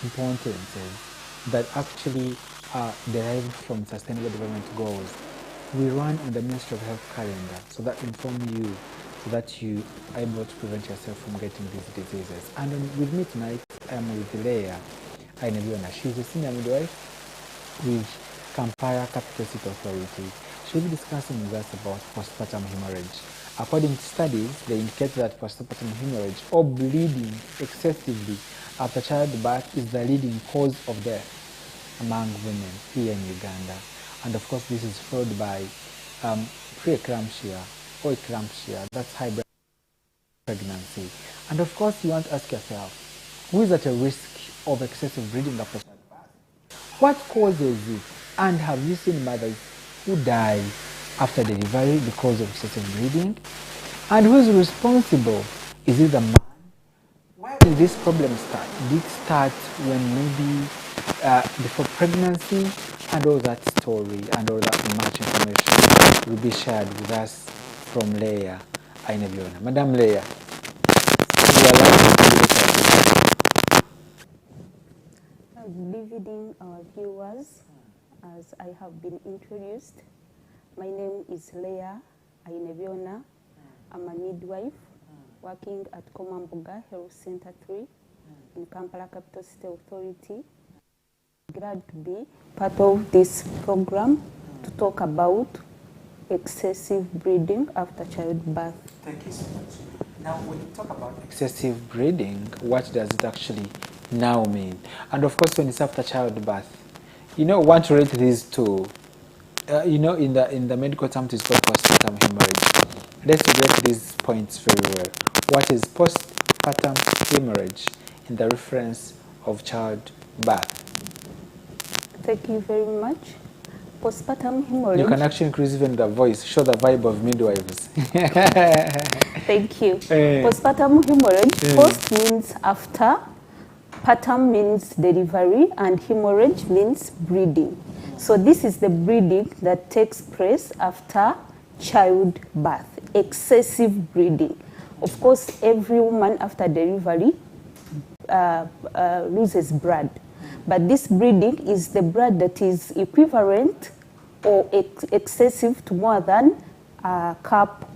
importances that actually are derived from Sustainable Development Goals. We run on the Ministry of Health calendar, so that inform you, so that you are able to prevent yourself from getting these diseases. And with me tonight, I'm with Leah Aineviona. She's a senior midwife with Kampala Capital City Authority. She'll be discussing with us about postpartum hemorrhage. According to studies, they indicate that postpartum hemorrhage or bleeding excessively after childbirth is the leading cause of death among women here in Uganda. And of course, this is followed by preeclampsia or eclampsia, that's high blood pregnancy. And of course, you want to ask yourself, who is at a risk of excessive bleeding after childbirth? What causes it? And have you seen mothers who die after delivery because of excessive bleeding? And who is responsible? Is it the man? Where did this problem start? Did it start when maybe before pregnancy? And all that story and all that much information will be shared with us from Leah Aineviona. Madam Leah, you are live. Good evening, our viewers. As I have been introduced, my name is Leah Aineviona. I'm a midwife working at Komambuga Health Center 3 in Kampala Capital City Authority. Glad to be part of this program to talk about excessive bleeding after childbirth. Thank you so much. Now, when you talk about excessive bleeding, what does it actually now mean? And of course, when it's after childbirth, want to rate these two. In the medical term, it's called postpartum hemorrhage. Let's rate these points very well. What is postpartum hemorrhage in the reference of childbirth? Thank you very much. Postpartum hemorrhage. You can actually increase even the voice, show the vibe of midwives. Thank you. Postpartum hemorrhage, post means after, partum means delivery, and hemorrhage means bleeding. So this is the bleeding that takes place after childbirth, excessive bleeding. Of course, every woman after delivery loses blood. But this bleeding is the blood that is equivalent or excessive to more than a cup,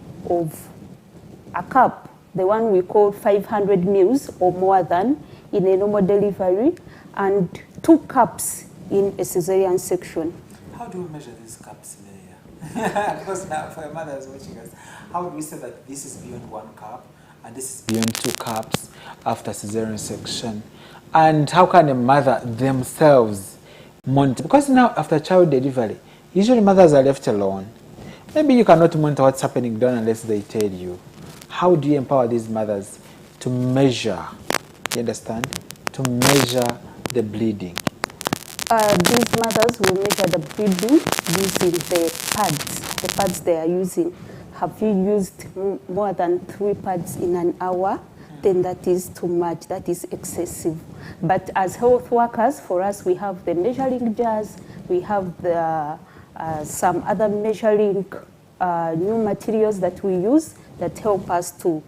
the one we call 500 mils or more than in a normal delivery, and 2 cups in a cesarean section. How do we measure these cups, Leah? Because now for your mothers watching us, how do we say that this is beyond 1 cup and this is beyond 2 cups after cesarean section? And how can a mother themselves monitor? Because now after child delivery, usually mothers are left alone. Maybe you cannot monitor what's happening down unless they tell you. How do you empower these mothers to measure, you understand, to measure the bleeding? These mothers will measure the bleeding using the pads they are using. Have you used more than 3 pads in an hour? Then that is too much, that is excessive. But as health workers, for us, we have the measuring jars, we have the, some other measuring new materials that we use that help us to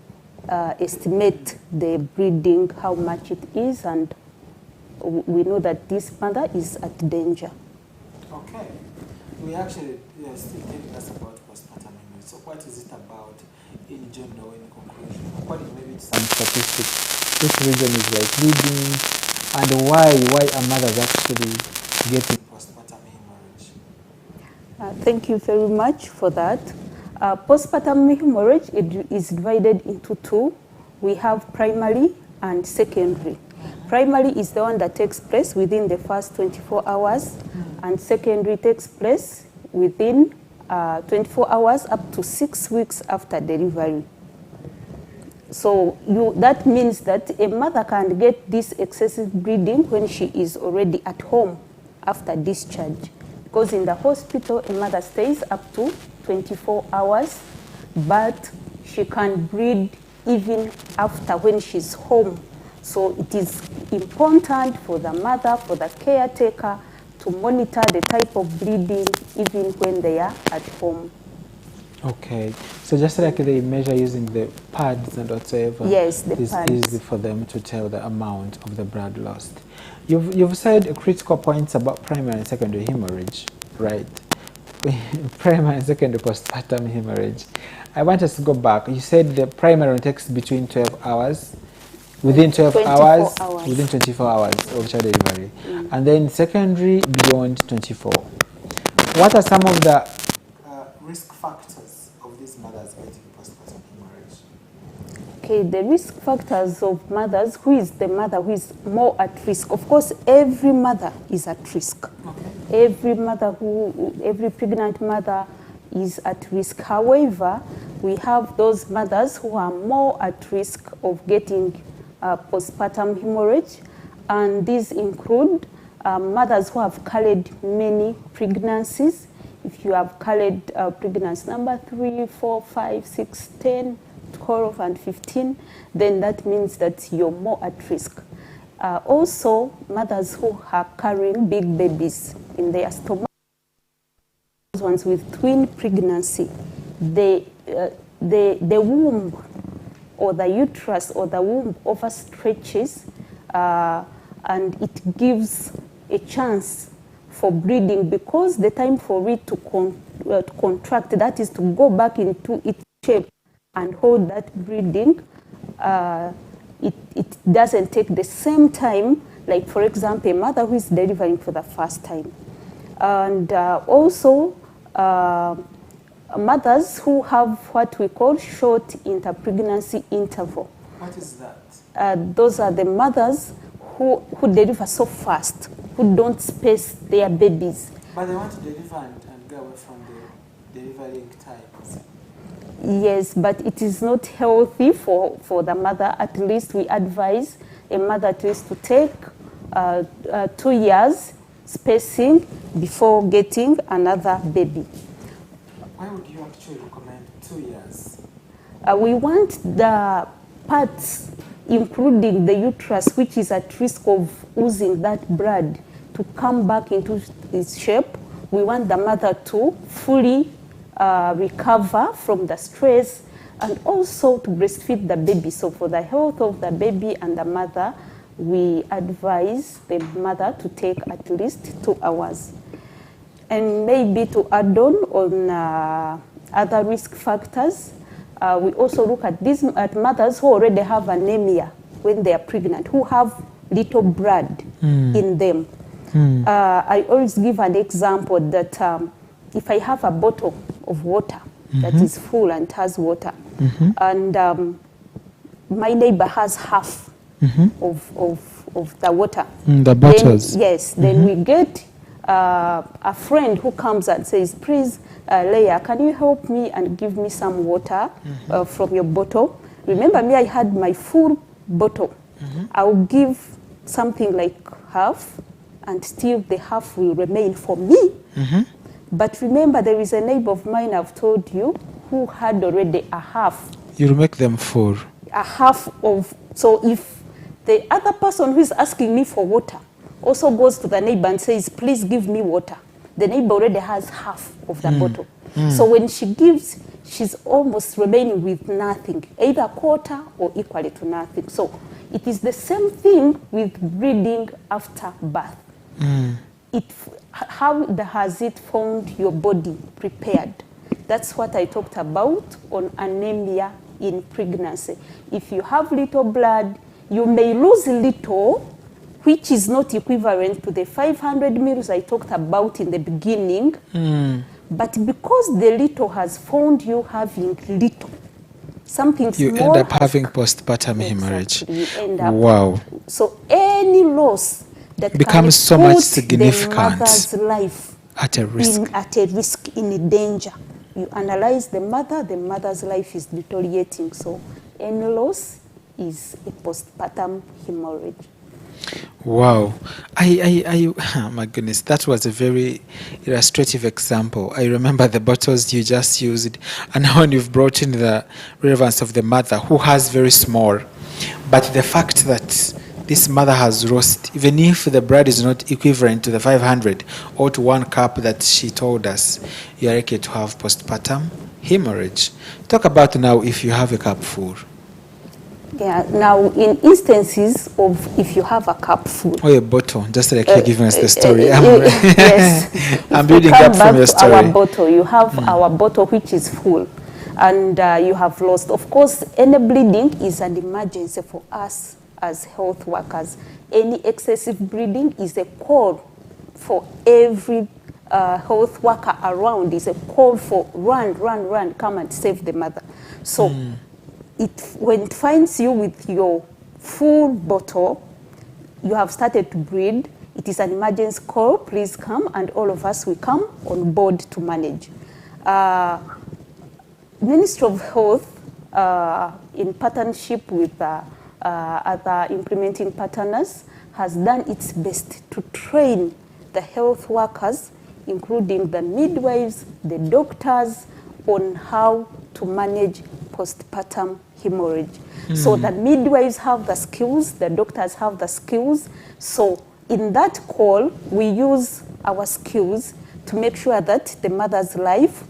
estimate the bleeding, how much it is, and we know that this mother is at danger. Okay. We actually still telling us about postpartum hemorrhage. So what is it about in general, in conclusion? According maybe to some statistics, this reason is like bleeding, and why are mothers actually getting postpartum hemorrhage? Thank you very much for that. Postpartum hemorrhage is divided into 2. We have primary and secondary. Primary is the one that takes place within the first 24 hours, and secondary takes place within 24 hours up to 6 weeks after delivery. So that means that a mother can get this excessive bleeding when she is already at home after discharge. Because in the hospital, a mother stays up to 24 hours, but she can bleed even after when she's home. So it is important for the mother, for the caretaker, to monitor the type of bleeding even when they are at home. Okay. So So just like they measure using the pads and whatsoever, Yes, the it's pads. easy for them to tell the amount of the blood lost. You've said critical points about primary and secondary hemorrhage, right? Primary and secondary postpartum hemorrhage. I want us to go back. You said the primary takes between 12 hours, within 12 hours, within 24 hours of child delivery, and then secondary beyond 24. What are some of the risk factors of these mothers getting postpartum hemorrhage? Okay, the risk factors of mothers, who is the mother who is more at risk? Of course, every mother is at risk. Okay. Every pregnant mother is at risk. However, we have those mothers who are more at risk of getting postpartum hemorrhage, and these include mothers who have carried many pregnancies. If you have carried pregnancy number 3, 4, 5, 6, 10, 12, and 15, then that means that you're more at risk. Also, mothers who are carrying big babies in their stomach, those ones with twin pregnancy, the womb or the uterus or the womb overstretches, and it gives a chance for breeding, because the time for it to contract, that is to go back into its shape and hold that breeding, it doesn't take the same time, like for example, a mother who is delivering for the first time. And also, mothers who have what we call short interpregnancy interval. What is that? Those are the mothers who deliver so fast, who don't space their babies. But they want to deliver and go away from the delivering times. Yes, but it is not healthy for the mother. At least we advise a mother at least to take 2 years spacing before getting another baby. Why would you actually recommend 2 years? We want the parts, including the uterus, which is at risk of oozing that blood, to come back into its shape. We want the mother to fully recover from the stress, and also to breastfeed the baby. So for the health of the baby and the mother, we advise the mother to take at least 2 hours. And maybe to add on other risk factors, we also look at mothers who already have anemia when they are pregnant, who have little blood in them. I always give an example that if I have a bottle of water that is full and has water, and my neighbor has half of the water, the bottles. Then we get a friend who comes and says, please, Leah, can you help me and give me some water from your bottle? Remember me, I had my full bottle. I'll give something like half, and still the half will remain for me. But remember, there is a neighbor of mine, I've told you, who had already a half. You'll make them full. A half of, so if the other person who is asking me for water also goes to the neighbor and says, please give me water, the neighbor already has half of the bottle. So when she gives, she's almost remaining with nothing, either quarter or equally to nothing. So it is the same thing with breeding after birth. How has it found your body prepared? That's what I talked about on anemia in pregnancy. If you have little blood, you may lose little, which is not equivalent to the 500 mils I talked about in the beginning. But because the little has found you having little, something small, you end up having postpartum hemorrhage. You end up. Wow. So any loss that becomes so much significant, the mother's life at a risk, in danger. You analyze the mother's life is deteriorating. So any loss is a postpartum hemorrhage. Wow. Oh my goodness, that was a very illustrative example. I remember the bottles you just used, and now you've brought in the relevance of the mother who has very small. But the fact that this mother has lost, even if the blood is not equivalent to the 500 or to 1 cup that she told us, you are likely to have postpartum hemorrhage. Talk about now if you have a cup full. Yeah, now in instances of if you have a cup full. Or a bottle, just like you're giving us the story. Yes. I'm If we building come up from back your to story. our bottle, you have our bottle which is full and you have lost. Of course, any bleeding is an emergency for us as health workers. Any excessive bleeding is a call for every health worker around. Is a call for run, come and save the mother. So when it finds you with your full bottle, you have started to bleed, it is an emergency call, please come, and all of us will come on board to manage. Ministry of Health, in partnership with other implementing partners, has done its best to train the health workers, including the midwives, the doctors, on how to manage postpartum hemorrhage. So the midwives have the skills, the doctors have the skills. So in that call, we use our skills to make sure that the mother's life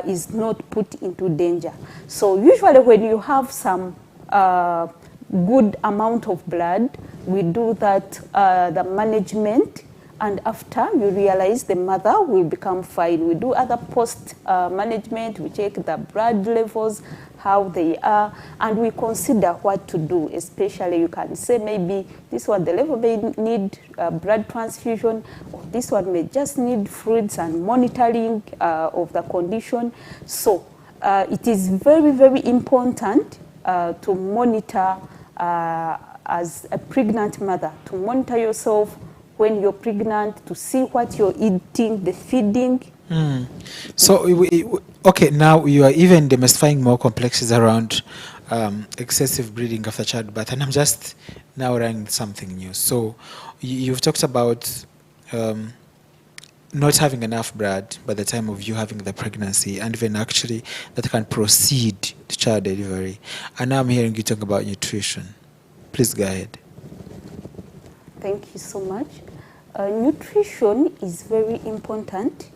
is not put into danger. So usually when you have some good amount of blood, we do that, the management, and after you realize the mother will become fine. We do other post management, we check the blood levels, how they are, and we consider what to do. Especially you can say maybe this one, the level may need blood transfusion, or this one may just need fluids and monitoring of the condition. So it is very, very important to monitor as a pregnant mother, to monitor yourself when you're pregnant, to see what you're eating, the feeding. So, okay, now you are even demystifying more complexities around excessive bleeding after childbirth, and I'm just now learning something new. So, you've talked about not having enough blood by the time of you having the pregnancy, and even actually that can proceed to child delivery. And now I'm hearing you talk about nutrition. Please go ahead. Thank you so much. Nutrition is very important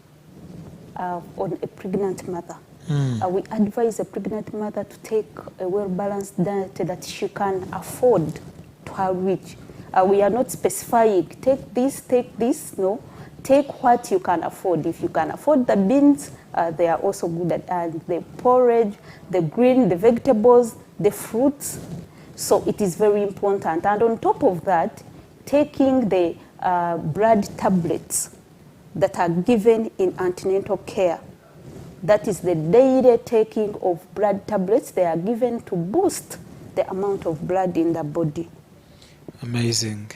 on a pregnant mother. We advise a pregnant mother to take a well-balanced diet that she can afford to her reach. We are not specifying, take this, no. Take what you can afford. If you can afford the beans, they are also good at the porridge, the green, the vegetables, the fruits. So it is very important. And on top of that, taking the blood tablets that are given in antenatal care. That is the daily taking of blood tablets. They are given to boost the amount of blood in the body. Amazing.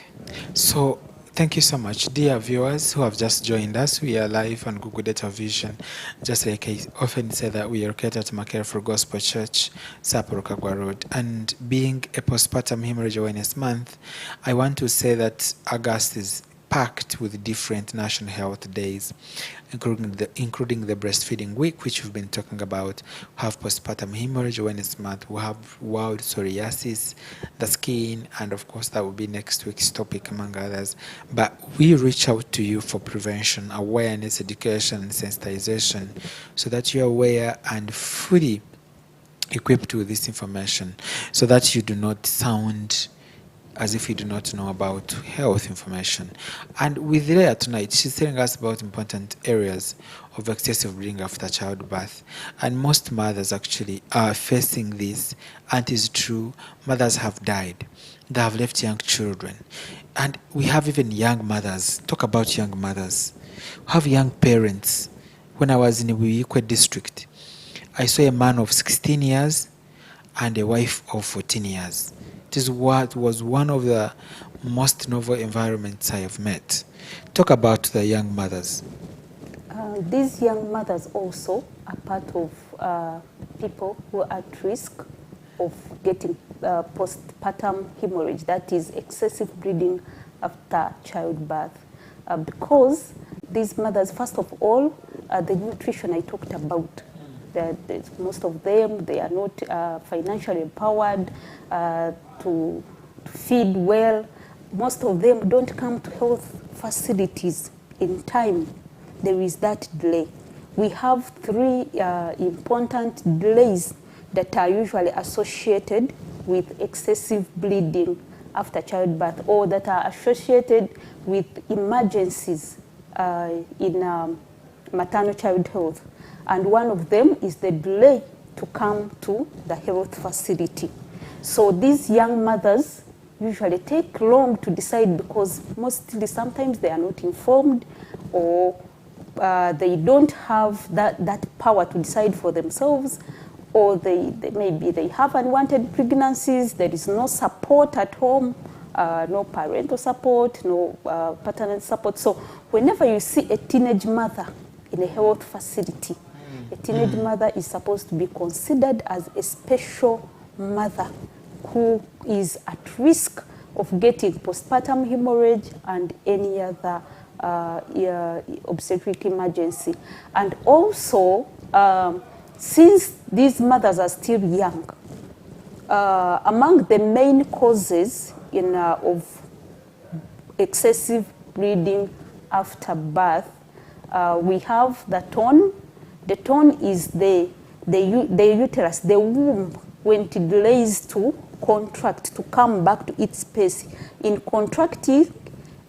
So, thank you so much. Dear viewers who have just joined us, we are live on Google Data Vision. Just like I often say that we are located at Makere for Gospel Church, Sapporo Kagwa Road. And being a postpartum hemorrhage awareness month, I want to say that August is packed with different national health days, including the breastfeeding week, which we've been talking about. We have postpartum hemorrhage awareness month. We have world psoriasis, the skin, and of course that will be next week's topic among others. But we reach out to you for prevention, awareness, education, and sensitization, so that you're aware and fully equipped with this information, so that you do not sound as if you do not know about health information. And with Leah tonight, she's telling us about important areas of excessive bleeding after childbirth. And most mothers actually are facing this, and it is true, mothers have died. They have left young children. And we have even young mothers. Talk about young mothers. We have young parents. When I was in Uikwe district, I saw a man of 16 years and a wife of 14 years. It is what was one of the most novel environments I have met. Talk about the young mothers. These young mothers also are part of people who are at risk of getting postpartum hemorrhage, that is excessive bleeding after childbirth. Because these mothers, first of all, the nutrition I talked about, most of them, they are not financially empowered to feed well. Most of them don't come to health facilities in time. There is that delay. we have three important delays that are usually associated with excessive bleeding after childbirth, or that are associated with emergencies in maternal child health. And one of them is the delay to come to the health facility. So these young mothers usually take long to decide, because mostly sometimes they are not informed, or they don't have that power to decide for themselves, or maybe they have unwanted pregnancies, there is no support at home, no parental support, no paternal support. So whenever you see a teenage mother in a health facility, a teenage mother is supposed to be considered as a special mother who is at risk of getting postpartum hemorrhage and any other obstetric emergency. And also, since these mothers are still young, among the main causes of excessive bleeding after birth, we have the tone. The tone is the uterus, the womb, when it delays to contract, to come back to its space. In contracting,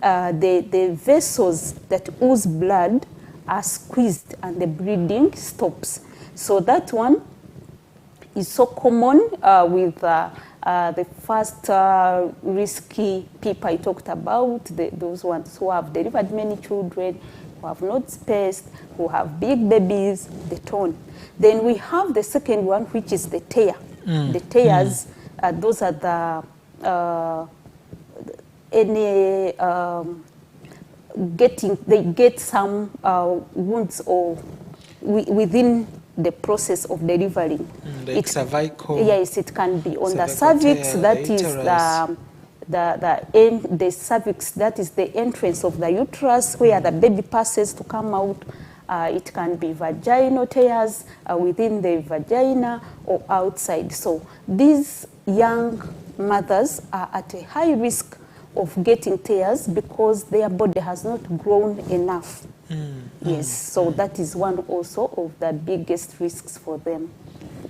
the vessels that ooze blood are squeezed and the bleeding stops. So that one is so common with the first risky people I talked about, those ones who have delivered many children, who have not spaced, who have big babies, the tone. Then we have the second one, which is the tear. The tears, those are they get some wounds or within the process of delivering. Like cervical. Yes, it can be on the cervix. That is the cervix. That is the entrance of the uterus where the baby passes to come out. It can be vaginal tears within the vagina or outside. So these young mothers are at a high risk of getting tears because their body has not grown enough. Yes, so that is one also of the biggest risks for them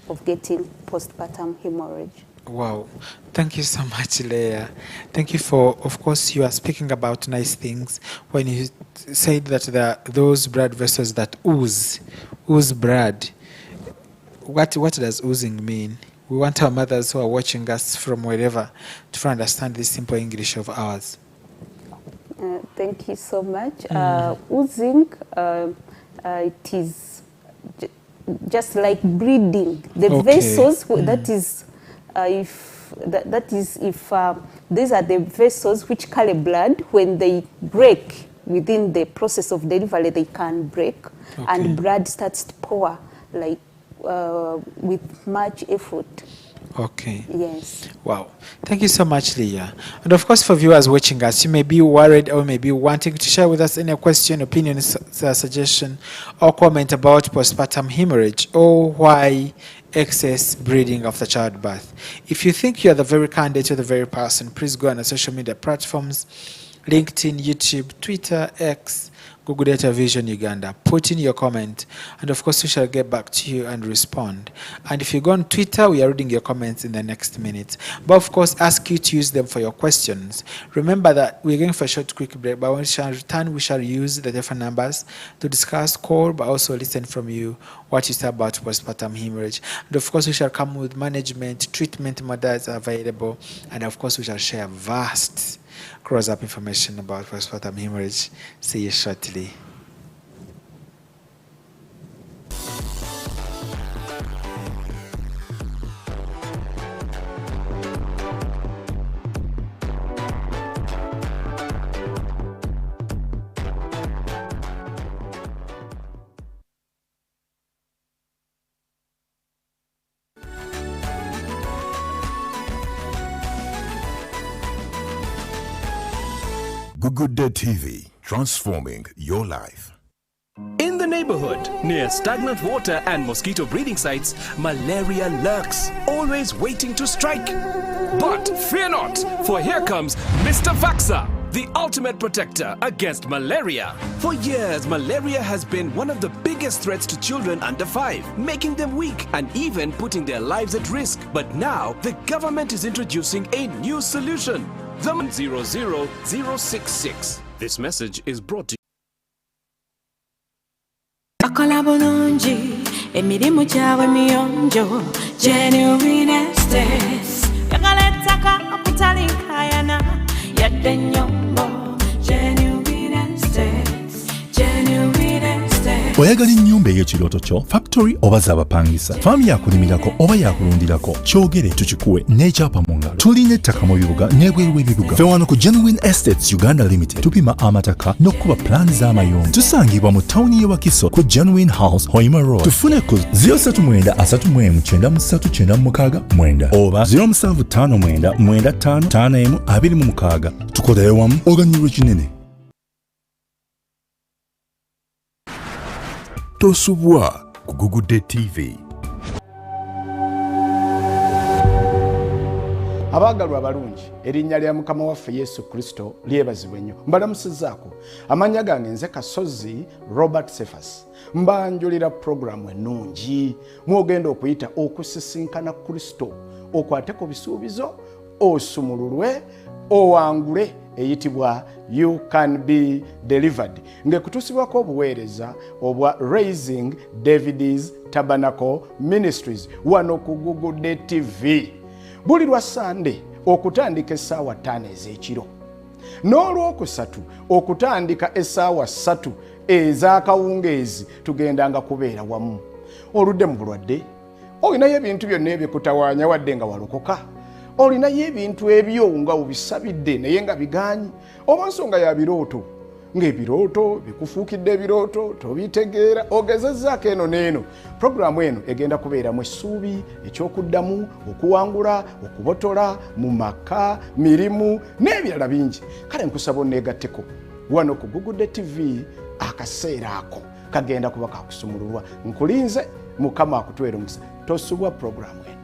of getting postpartum hemorrhage. Wow. Thank you so much, Leah. Thank you for, of course, you are speaking about nice things when you said that those blood vessels that ooze blood. What does oozing mean? We want our mothers who are watching us from wherever to understand this simple English of ours. Thank you so much. Oozing, it is just like bleeding. The vessels, that is if these are the vessels which carry blood. When they break within the process of delivery, they can break, and blood starts to pour like with much effort. Okay. Yes. Wow. Thank you so much, Leah. And of course, for viewers watching us, you may be worried or maybe wanting to share with us any question, opinion, suggestion, or comment about postpartum hemorrhage or why excess bleeding after childbirth. If you think you are the very candidate or the very person, please go on the social media platforms, LinkedIn, YouTube, Twitter, X, Google Data Vision Uganda. Put in your comment, and of course we shall get back to you and respond. And if you go on Twitter, we are reading your comments in the next minute. But of course, ask you to use them for your questions. Remember that we're going for a short quick break, but when we shall return, we shall use the different numbers to discuss, call, but also listen from you what you say about postpartum hemorrhage. And of course, we shall come with management, treatment models available, and of course, we shall share vast close-up information about postpartum hemorrhage. See you shortly. Good Day TV, transforming your life. In the neighborhood, near stagnant water and mosquito breeding sites, malaria lurks, always waiting to strike. But fear not, for here comes Mr. Vaxxer. the ultimate protector against malaria. For years, malaria has been one of the biggest threats to children under 5, making them weak and even putting their lives at risk. But now, the government is introducing a new solution, the 00066. This message is brought to you. Bakola bulungi emirimu gyabwe miyonjo genuine estates yagala ettaka okutalinkayana yadde ennyombo genuine estates genuine estates. Oyagala ennyumba ey'ekirooto kyo, factory oba z'abapangisa, faamu yakulimirako oba yakulundirako, kyogere tukikuwe n'ekyapa mu ngalo. Tulina ettaka mu bibuga n'ebweru w'ebibuga. Ffe wano ku Genuine Estates Uganda Limited tupima amataka n'okuba pulaani z'amayumba. Tusangibwa mu tawuni y'e Wakiso ku Genuine House, Hoima Road. Tufune ku 039 oba 0759955526. Tukolere wamu oganyulwe kinene. Tosubwa ku Gugudde TV. Abagalwa abalungi, erinnya lya Mukama waffe Yesu Kristo lyebazibwe nnyo. Mbalamusizzaako. Amannya gange nze Kasozi Robert Cephas. Mbanjulira programu ennungi mwogenda okuyita okusisinkana Kristo, okwate ku bisuubizo, osumululwe, owangule, eyitibwa You Can Be Delivered. Ngekutusibwako obuweereza obwa Raising David's Tabernacle Ministries wano ku Gugudde TV. Buli lwa Sande okutandika essaawa 5 ez'ekiro, n'olwokusatu okutandika essaawa 3 ez'akawungeezi, tugendanga kubeera wamu. Oludde mu bulwadde, olinayo ebintu byonna ebikutawaanya wadde nga walokoka, olinayo ebintu ebyo nga obisabidde naye nga bigaanyi, oba nsonga ya birooto, ng'ebirooto bikufuukidde ebirooto tobitegeera, ogezezzaako eno n'eno. Programu eno egenda kubeeramu essuubi, ekyokuddamu, okuwangula, okubotola mu maka, mirimu n'ebirala bingi. Kale nkusaba onneegatteko wano ku Gugudde TV. Akaseera ako kagenda kuba kakusumululwa. Nkulinze, Mukama akutuweera omukisa. Tosubwa programu eno.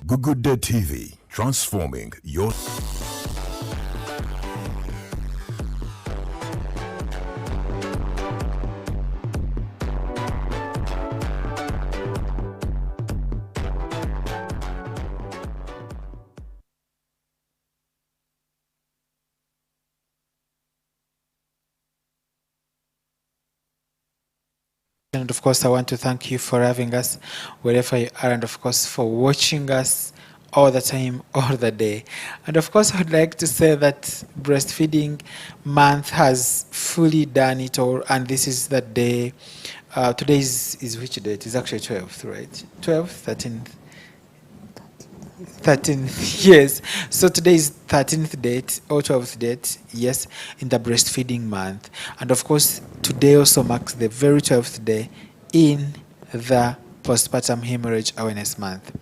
Gugudde TV, transforming your... And of course, I want to thank you for having us wherever you are, and of course, for watching us all the time, all the day. And of course, I would like to say that Breastfeeding Month has fully done it all, and this is the day. Today is which date? It's actually 12th, right? 12th, 13th? 13th, yes. So today is 13th date or 12th date, yes, in the Breastfeeding Month. And of course, today also marks the very 12th day in the Postpartum Hemorrhage Awareness Month.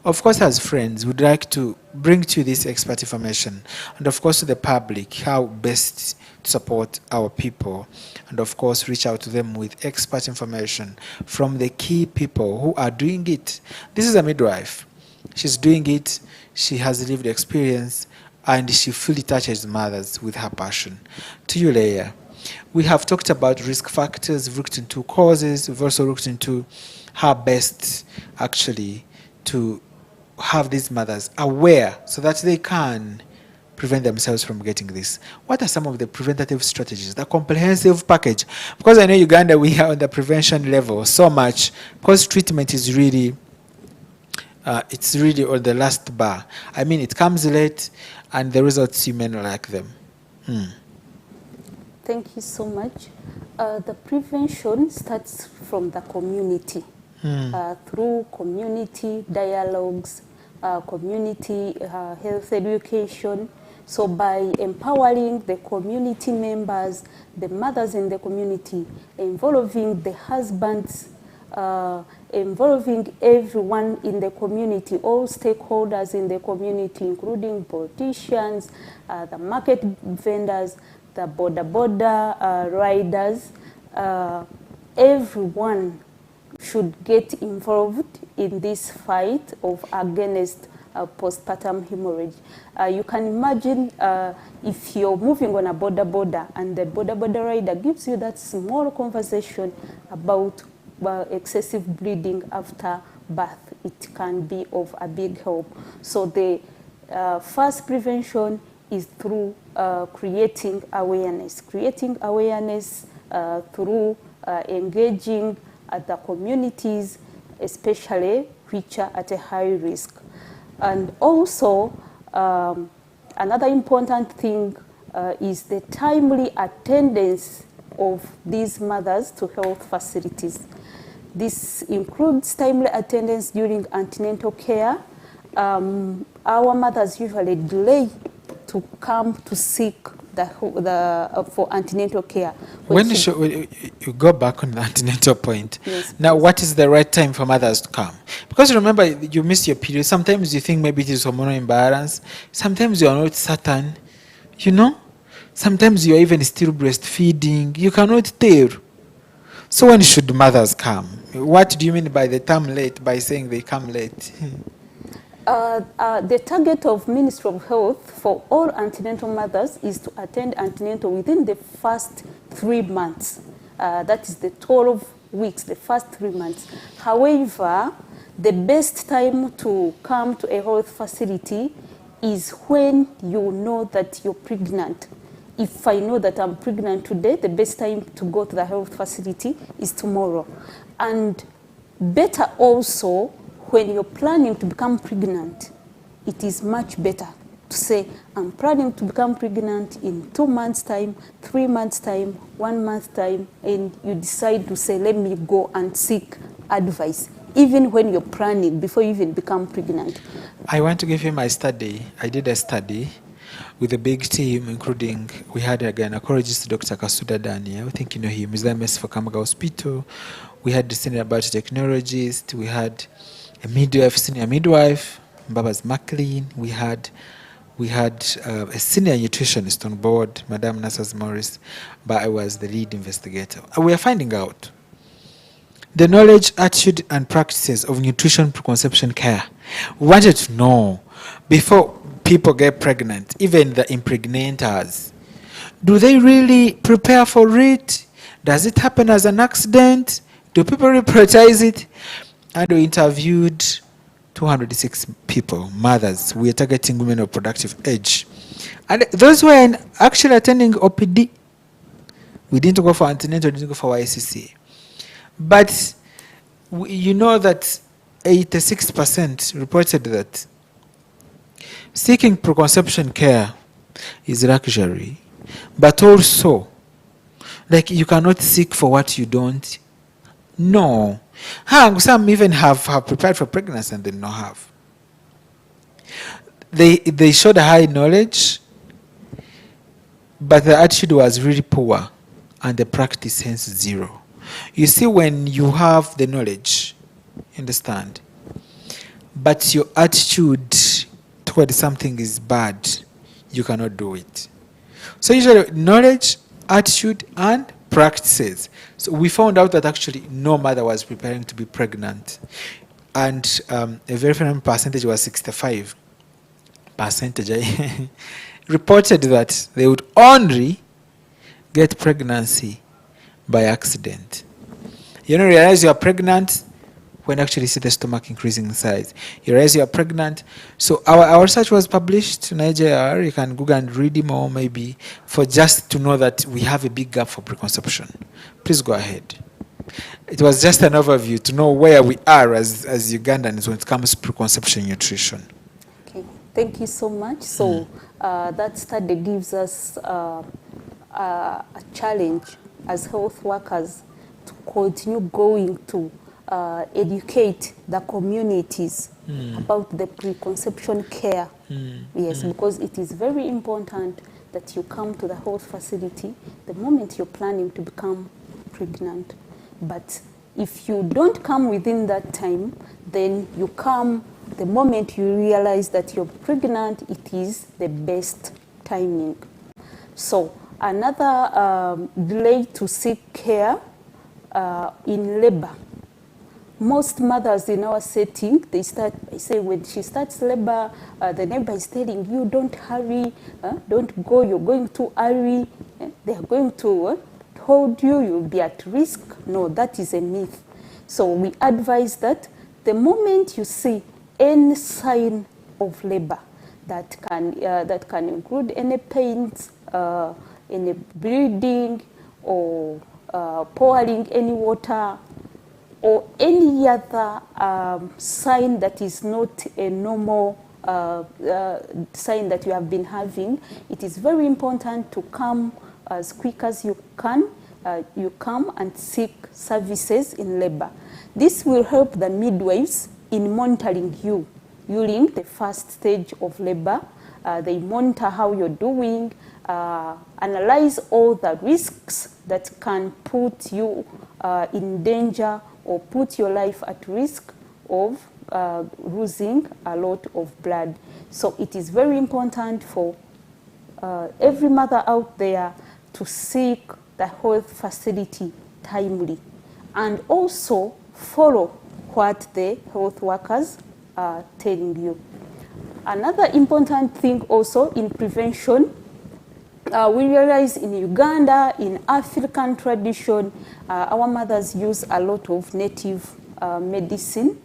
Of course, as friends, we'd like to bring to you this expert information, and of course to the public, how best to support our people, and of course reach out to them with expert information from the key people who are doing it. This is a midwife. She's doing it, she has lived experience, and she fully touches mothers with her passion. To you, Leia, we have talked about risk factors, we've looked into causes, we've also looked into how best actually to have these mothers aware so that they can prevent themselves from getting this. What are some of the preventative strategies, the comprehensive package? Because I know Uganda, we are on the prevention level so much, because treatment is really it's really on the last bar. I mean, it comes late, and the results, you may not like them. Thank you so much. The prevention starts from the community, through community dialogues, community health education. So by empowering the community members, the mothers in the community, involving the husbands, involving everyone in the community, all stakeholders in the community, including politicians, the market vendors, the border riders, everyone should get involved in this fight of against postpartum hemorrhage. You can imagine if you're moving on a border and the border rider gives you that small conversation about excessive bleeding after birth, it can be of a big help. So the first prevention is through creating awareness through engaging the communities, especially which are at a high risk. And also, another important thing is the timely attendance of these mothers to health facilities. This includes timely attendance during antenatal care. Our mothers usually delay to come to seek for antenatal care. When you go back on the antenatal point, yes, now please. what is the right time for mothers to come? Because remember, you miss your period. Sometimes you think maybe it is hormonal imbalance. Sometimes you are not certain, you know. Sometimes you are even still breastfeeding. You cannot tell. So when should mothers come? What do you mean by the term late, by saying they come late? The target of Ministry of Health for all antenatal mothers is to attend antenatal within the first 3 months. That is the 12 weeks, the first 3 months. However, the best time to come to a health facility is when you know that you're pregnant. If I know that I'm pregnant today, the best time to go to the health facility is tomorrow. And better also, when you're planning to become pregnant, it is much better to say, I'm planning to become pregnant in 2 months' time, 3 months' time, 1 month time, and you decide to say, let me go and seek advice, even when you're planning, before you even become pregnant. I want to give you my study. I did a study with a big team, including, we had a gynecologist, Dr. Kasuda Daniel. I think you know him. He's the MS for Kamaga Hospital. We had the senior biotechnologist. We had a midwife, senior midwife, Mbabas McLean. We had a senior nutritionist on board, Madame Nassas Morris, but I was the lead investigator. And we are finding out the knowledge, attitude, and practices of nutrition preconception care. We wanted to know, before people get pregnant, even the impregnators, do they really prepare for it? Does it happen as an accident? Do people prioritize it? And we interviewed 206 people, mothers. We are targeting women of productive age. And those who were actually attending OPD. We didn't go for antenatal, we didn't go for YCC. But you know that 86% reported that seeking preconception care is luxury, but also, like, you cannot seek for what you don't know. Some even have prepared for pregnancy and they don't have. They showed a high knowledge, but the attitude was really poor and the practice hence zero. You see, when you have the knowledge, understand, but your attitude toward something is bad, you cannot do it. So usually knowledge, attitude, and practices. So we found out that actually no mother was preparing to be pregnant, and a very firm percentage was 65%. Reported that they would only get pregnancy by accident. You don't realize you are pregnant when actually you see the stomach increasing in size. You realize you are pregnant. So our research was published in IJR. You can Google and read more, maybe, for just to know that we have a big gap for preconception. Please go ahead. It was just an overview to know where we are as Ugandans when it comes to preconception nutrition. Okay, thank you so much. So that study gives us a challenge as health workers to continue going to educate the communities about the preconception care. Yes, because it is very important that you come to the health facility the moment you're planning to become pregnant. But if you don't come within that time, then you come the moment you realize that you're pregnant. It is the best timing. So Another delay to seek care in labor. Most mothers in our setting, they start, I say when she starts labor, the neighbor is telling you, don't hurry, don't go, you're going too early. They are going to hold you, you'll be at risk. No, that is a myth. So we advise that the moment you see any sign of labor that can include any pains, any bleeding, or pouring any water, or any other sign that is not a normal sign that you have been having, it is very important to come as quick as you can. You come and seek services in labor. This will help the midwives in monitoring you during the first stage of labor. They monitor how you're doing, analyze all the risks that can put you in danger or put your life at risk of losing a lot of blood. So it is very important for every mother out there to seek the health facility timely and also follow what the health workers are telling you. Another important thing also in prevention, we realize in Uganda, in African tradition, our mothers use a lot of native medicine.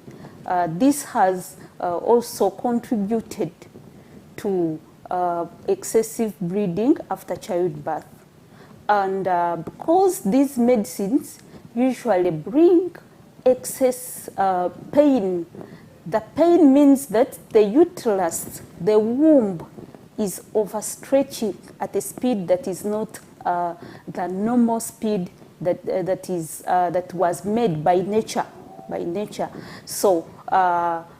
This has also contributed to excessive bleeding after childbirth. And because these medicines usually bring excess pain, the pain means that the uterus, the womb, is overstretching at a speed that is not the normal speed that was made by nature. So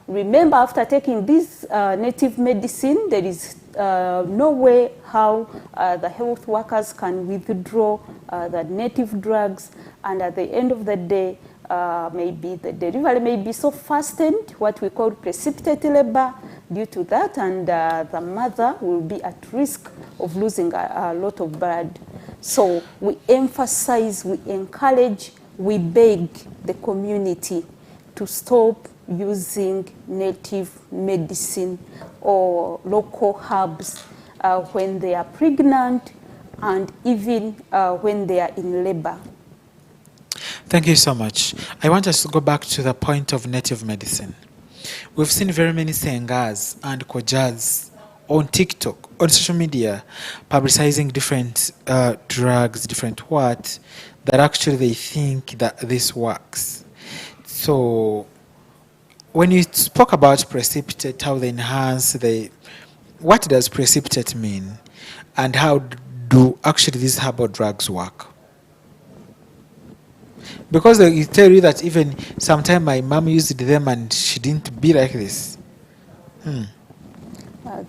remember, after taking this native medicine, there is no way how the health workers can withdraw the native drugs, and at the end of the day, maybe the delivery may be so fastened, what we call precipitate labor, due to that, and the mother will be at risk of losing a lot of blood. So we emphasize, we encourage, we beg the community to stop using native medicine or local herbs when they are pregnant and even when they are in labor. Thank you so much. I want us to go back to the point of native medicine. We've seen very many singers and kojas on TikTok, on social media, publicizing different drugs, different what, that actually they think that this works. So when you spoke about precipitate, how they enhance, what does precipitate mean? And how do actually these herbal drugs work? Because they tell you that even sometime my mom used them and she didn't be like this.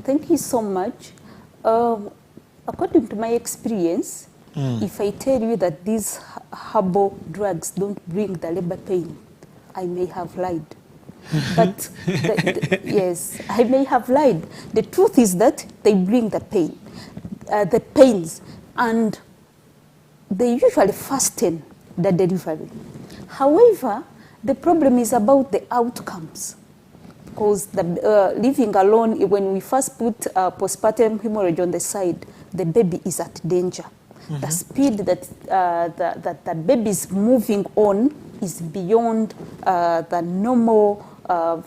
Thank you so much. According to my experience, if I tell you that these herbal drugs don't bring the labor pain, I may have lied. But yes, I may have lied. The truth is that they bring the pain, the pains, and they usually fasten the delivery. However, the problem is about the outcomes, because the living alone, when we first put postpartum hemorrhage on the side, the baby is at danger. The speed that the baby is moving on is beyond the normal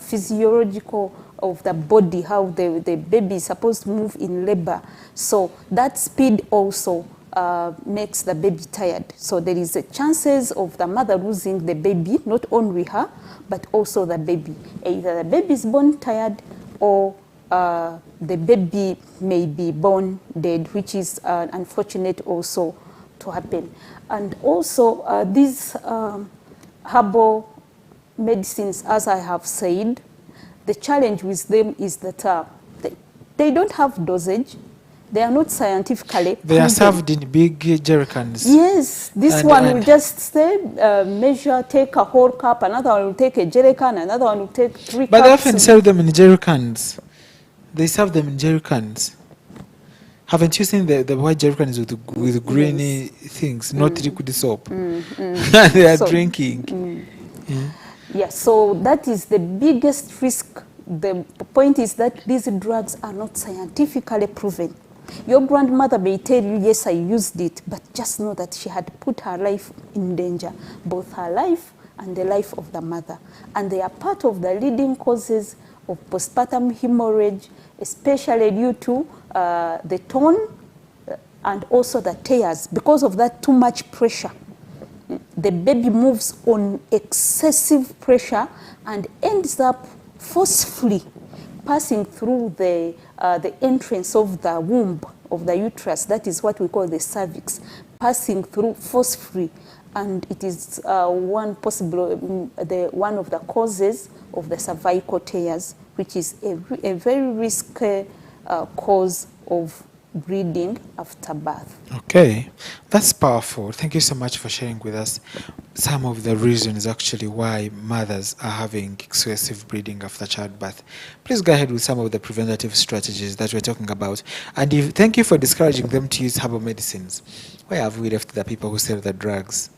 physiological of the body, how the baby is supposed to move in labor. So that speed also makes the baby tired. So there is a chances of the mother losing the baby, not only her, but also the baby. Either the baby is born tired or the baby may be born dead, which is unfortunate also to happen. And also these herbal medicines, as I have said, the challenge with them is that they don't have dosage. They are not scientifically They are served in big jerrycans. Yes, this one will just say, measure, take a whole cup, another one will take a jerrycan, another one will take 3 cups. But they often sell them in jerrycans. They serve them in jerrycans. Haven't you seen the white jerrycans with greeny Yes. things, not liquid soap? They are So- drinking. Yeah, so that is the biggest risk. The point is that these drugs are not scientifically proven. Your grandmother may tell you, yes, I used it, but just know that she had put her life in danger, both her life and the life of the mother. And they are part of the leading causes of postpartum hemorrhage, especially due to the tone and also the tears. Because of that too much pressure, the baby moves on excessive pressure and ends up forcefully passing through the entrance of the womb, of the uterus. That is what we call the cervix, passing through forcefully. And it is one of the causes of the cervical tears, which is a very risky cause of bleeding after birth. Okay, that's powerful. Thank you so much for sharing with us some of the reasons actually why mothers are having excessive bleeding after childbirth. Please go ahead with some of the preventative strategies that we're talking about. And thank you for discouraging them to use herbal medicines. Why have we left the people who sell the drugs?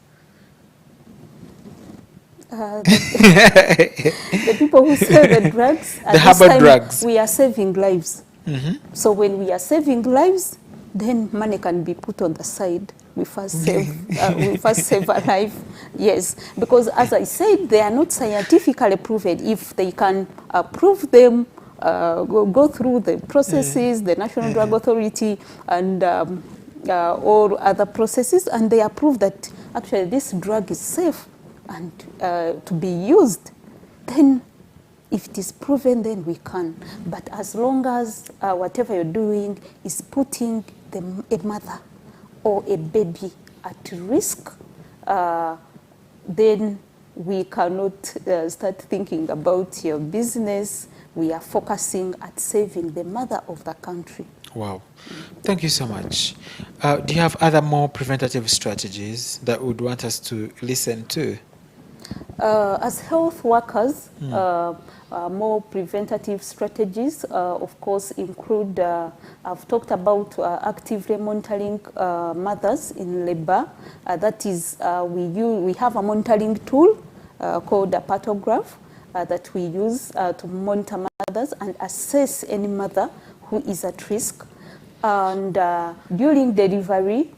The people who sell the drugs, at The this herbal time, drugs. we are saving lives. So when we are saving lives, then money can be put on the side. We first save a life. Yes, because as I said, they are not scientifically proven. If they can prove them, go through the processes, the National Drug Authority and all other processes, and they approve that actually this drug is safe and to be used, then if it is proven, then we can. But as long as whatever you're doing is putting a mother or a baby at risk, then we cannot start thinking about your business. We are focusing at saving the mother of the country. Wow. Thank you so much. Do you have other more preventative strategies that would want us to listen to? As health workers, more preventative strategies, of course, include, I've talked about actively monitoring mothers in labor. That is, we have a monitoring tool called a pathograph that we use to monitor mothers and assess any mother who is at risk. And during delivery,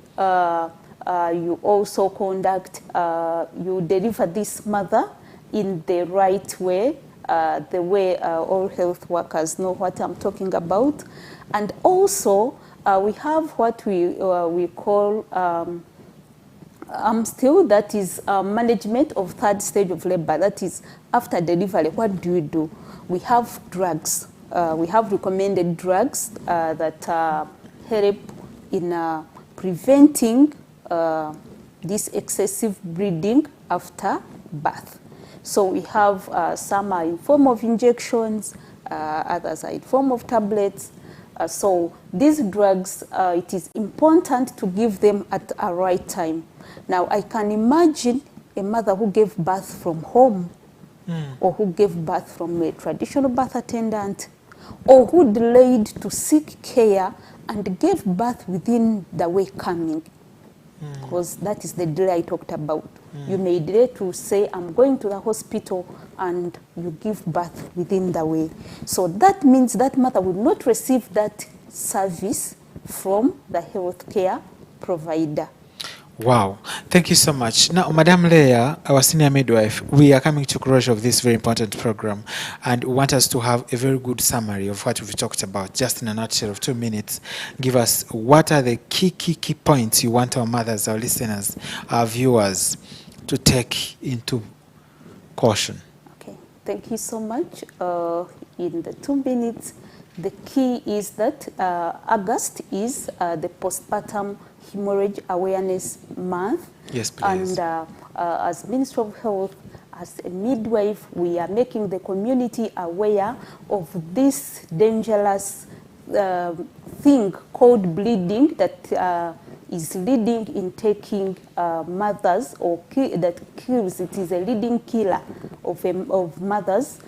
you also conduct, you deliver this mother in the right way, the way all health workers know what I'm talking about. And also, we have what we call still, that is management of third stage of labor. That is, after delivery, what do? We have drugs. We have recommended drugs that help in preventing this excessive bleeding after birth. So we have some are in form of injections, others are in form of tablets. So these drugs, it is important to give them at a right time. Now I can imagine a mother who gave birth from home, or who gave birth from a traditional birth attendant, or who delayed to seek care and gave birth within the way coming. Because that is the delay I talked about. You may delay to say, I'm going to the hospital, and you give birth within the way. So that means that mother will not receive that service from the healthcare provider. Wow, thank you so much. Now, Madam Leah, our senior midwife, we are coming to closure of this very important program, and we want us to have a very good summary of what we've talked about, just in a nutshell of 2 minutes. Give us what are the key points you want our mothers, our listeners, our viewers to take into caution. Okay, thank you so much. In the 2 minutes, the key is that August is the postpartum hemorrhage awareness month. Yes, please. And as Ministry of Health, as a midwife, we are making the community aware of this dangerous thing called bleeding that is leading in taking mothers, or that kills. It is a leading killer of mothers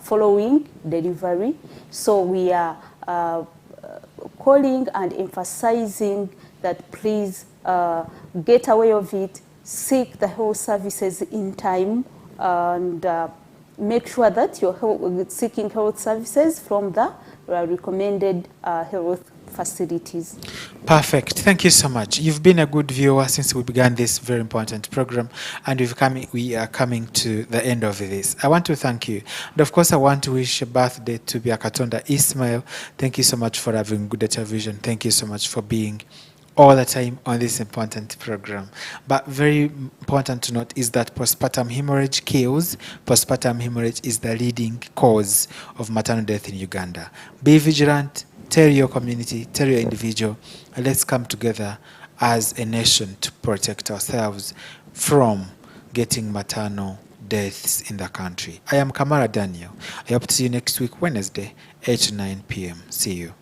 following delivery. So we are calling and emphasizing that please get aware of it, seek the health services in time, and make sure that you're seeking health services from the recommended health facilities. Perfect. Thank you so much. You've been a good viewer since we began this very important program, and we are coming to the end of this. I want to thank you. And of course, I want to wish a birthday to Biakatonda Ismail. Thank you so much for having good data vision. Thank you so much for being all the time on this important program. But very important to note is that postpartum hemorrhage kills. Postpartum hemorrhage is the leading cause of maternal death in Uganda. Be vigilant. Tell your community, tell your individual, and let's come together as a nation to protect ourselves from getting maternal deaths in the country. I am Kamara Daniel. I hope to see you next week, Wednesday, 8 to 9 p.m. See you.